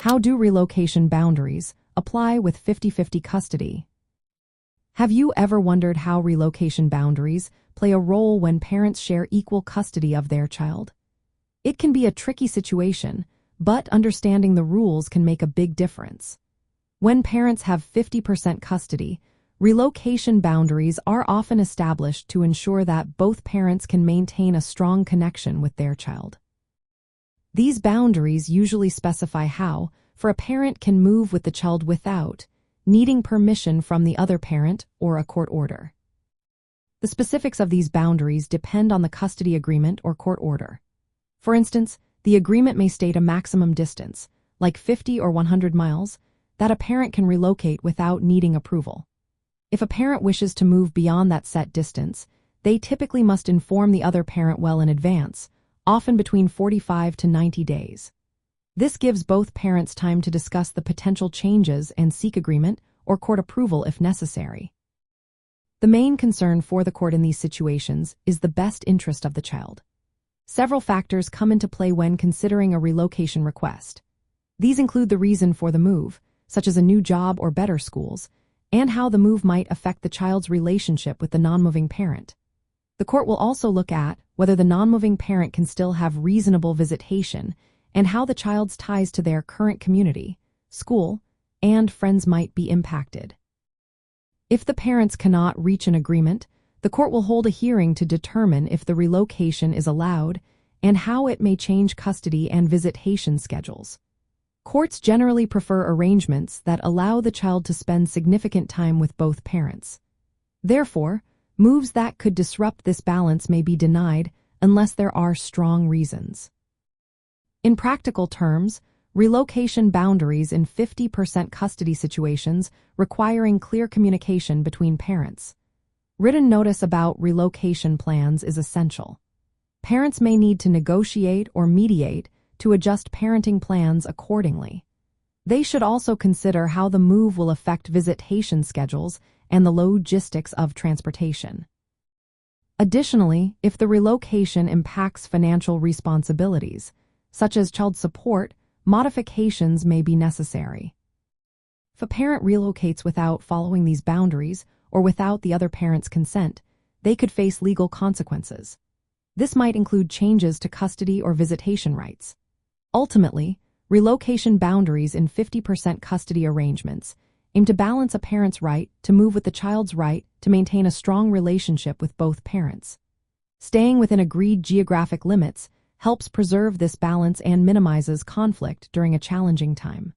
How do relocation boundaries apply with 50-50 custody? Have you ever wondered how relocation boundaries play a role when parents share equal custody of their child? It can be a tricky situation, but understanding the rules can make a big difference. When parents have 50% custody, relocation boundaries are often established to ensure that both parents can maintain a strong connection with their child. These boundaries usually specify how, for a parent can move with the child without needing permission from the other parent or a court order. The specifics of these boundaries depend on the custody agreement or court order. For instance, the agreement may state a maximum distance, like 50 or 100 miles, that a parent can relocate without needing approval. If a parent wishes to move beyond that set distance, they typically must inform the other parent well in advance, often between 45 to 90 days. This gives both parents time to discuss the potential changes and seek agreement or court approval if necessary. The main concern for the court in these situations is the best interest of the child. Several factors come into play when considering a relocation request. These include the reason for the move, such as a new job or better schools, and how the move might affect the child's relationship with the non-moving parent. The court will also look at whether the non-moving parent can still have reasonable visitation and how the child's ties to their current community, school, and friends might be impacted. If the parents cannot reach an agreement, the court will hold a hearing to determine if the relocation is allowed and how it may change custody and visitation schedules. Courts generally prefer arrangements that allow the child to spend significant time with both parents. Therefore, moves that could disrupt this balance may be denied unless there are strong reasons. In practical terms, relocation boundaries in 50% custody situations requiring clear communication between parents. Written notice about relocation plans is essential. Parents may need to negotiate or mediate to adjust parenting plans accordingly. They should also consider how the move will affect visitation schedules and the logistics of transportation. Additionally, if the relocation impacts financial responsibilities, such as child support, modifications may be necessary. If a parent relocates without following these boundaries or without the other parent's consent, they could face legal consequences. This might include changes to custody or visitation rights. Ultimately, relocation boundaries in 50% custody arrangements aim to balance a parent's right to move with the child's right to maintain a strong relationship with both parents. Staying within agreed geographic limits helps preserve this balance and minimizes conflict during a challenging time.